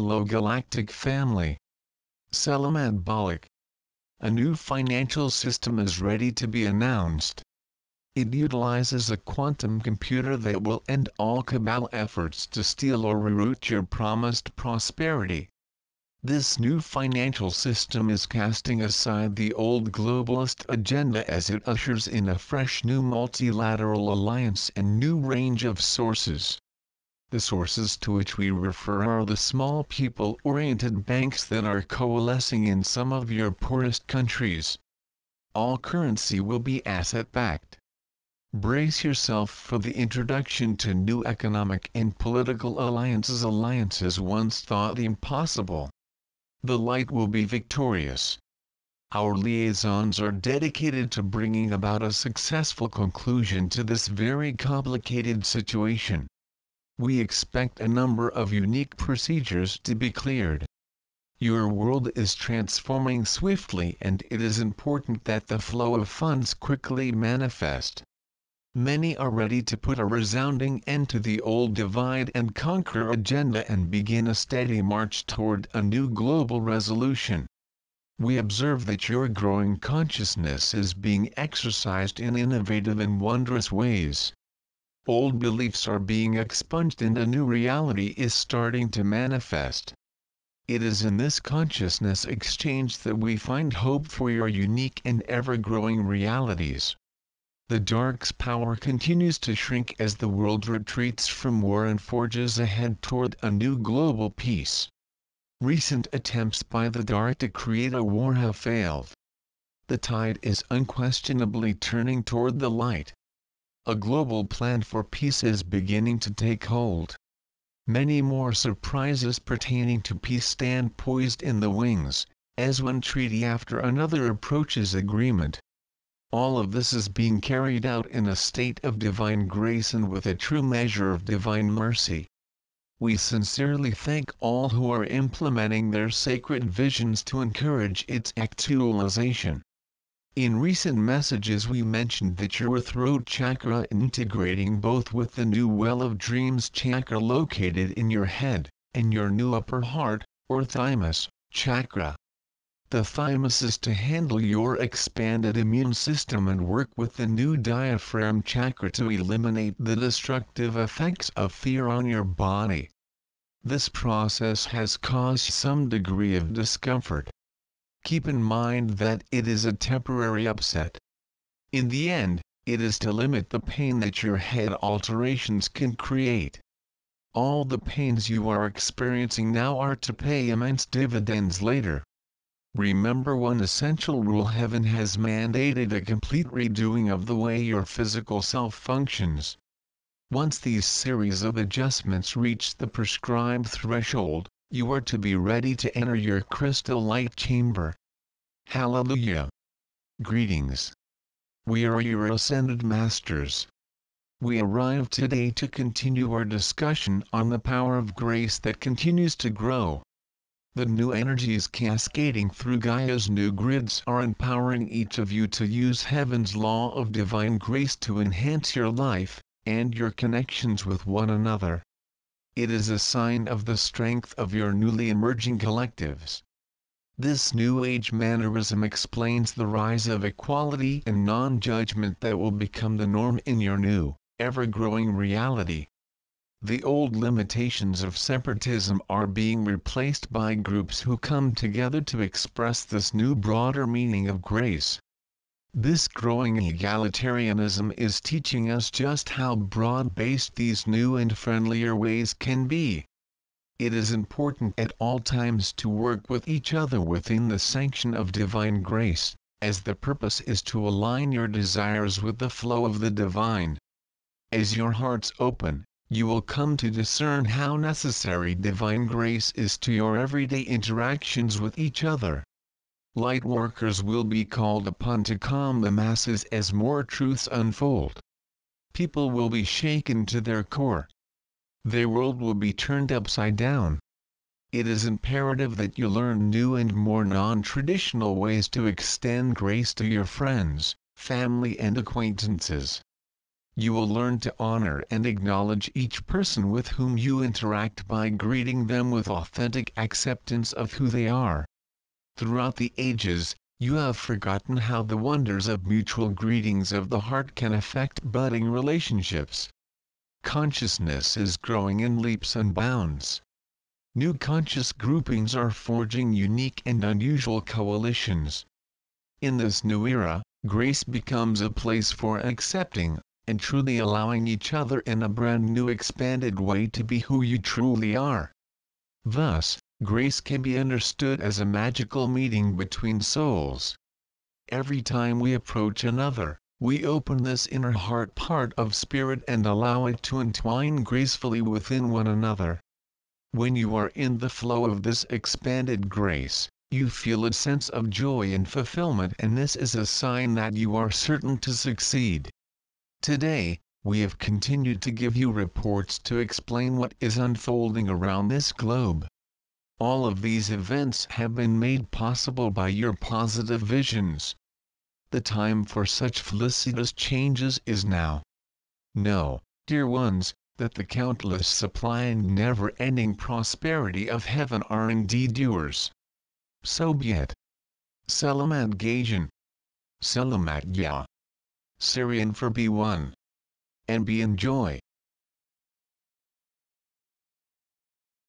Hello Galactic family. SOULMATE. A new financial system is ready to be announced. It utilizes a quantum computer that will end all cabal efforts to steal or reroute your promised prosperity. This new financial system is casting aside the old globalist agenda as it ushers in a fresh new multilateral alliance and new range of sources. The sources to which we refer are the small people-oriented banks that are coalescing in some of your poorest countries. All currency will be asset-backed. Brace yourself for the introduction to new economic and political alliances once thought impossible. The light will be victorious. Our liaisons are dedicated to bringing about a successful conclusion to this very complicated situation. We expect a number of unique procedures to be cleared. Your world is transforming swiftly and it is important that the flow of funds quickly manifest. Many are ready to put a resounding end to the old divide and conquer agenda and begin a steady march toward a new global resolution. We observe that your growing consciousness is being exercised in innovative and wondrous ways. Old beliefs are being expunged and a new reality is starting to manifest. It is in this consciousness exchange that we find hope for your unique and ever-growing realities. The dark's power continues to shrink as the world retreats from war and forges ahead toward a new global peace. Recent attempts by the dark to create a war have failed. The tide is unquestionably turning toward the light. A global plan for peace is beginning to take hold. Many more surprises pertaining to peace stand poised in the wings, as one treaty after another approaches agreement. All of this is being carried out in a state of divine grace and with a true measure of divine mercy. We sincerely thank all who are implementing their sacred visions to encourage its actualization. In recent messages we mentioned that your throat chakra integrating both with the new well of dreams chakra located in your head, and your new upper heart, or thymus, chakra. The thymus is to handle your expanded immune system and work with the new diaphragm chakra to eliminate the destructive effects of fear on your body. This process has caused some degree of discomfort. Keep in mind that it is a temporary upset. In the end, it is to limit the pain that your head alterations can create. All the pains you are experiencing now are to pay immense dividends later. Remember one essential rule: heaven has mandated a complete redoing of the way your physical self functions. Once these series of adjustments reach the prescribed threshold, you are to be ready to enter your crystal light chamber. Hallelujah! Greetings. We are your ascended masters. We arrive today to continue our discussion on the power of grace that continues to grow. The new energies cascading through Gaia's new grids are empowering each of you to use heaven's law of divine grace to enhance your life, and your connections with one another. It is a sign of the strength of your newly emerging collectives. This New Age mannerism explains the rise of equality and non-judgment that will become the norm in your new, ever-growing reality. The old limitations of separatism are being replaced by groups who come together to express this new broader meaning of grace. This growing egalitarianism is teaching us just how broad-based these new and friendlier ways can be. It is important at all times to work with each other within the sanction of divine grace, as the purpose is to align your desires with the flow of the divine. As your hearts open, you will come to discern how necessary divine grace is to your everyday interactions with each other. Light workers will be called upon to calm the masses as more truths unfold. People will be shaken to their core. Their world will be turned upside down. It is imperative that you learn new and more non-traditional ways to extend grace to your friends, family and acquaintances. You will learn to honor and acknowledge each person with whom you interact by greeting them with authentic acceptance of who they are. Throughout the ages, you have forgotten how the wonders of mutual greetings of the heart can affect budding relationships. Consciousness is growing in leaps and bounds. New conscious groupings are forging unique and unusual coalitions. In this new era, grace becomes a place for accepting and truly allowing each other in a brand new expanded way to be who you truly are. Thus, grace can be understood as a magical meeting between souls. Every time we approach another, we open this inner heart part of spirit and allow it to entwine gracefully within one another. When you are in the flow of this expanded grace, you feel a sense of joy and fulfillment, and this is a sign that you are certain to succeed. Today, we have continued to give you reports to explain what is unfolding around this globe. All of these events have been made possible by your positive visions. The time for such felicitous changes is now. Know, dear ones, that the countless supply and never-ending prosperity of heaven are indeed yours. So be it. Selamat Gajan. Selamat Ya. SIRIAN for B1. And be enjoy.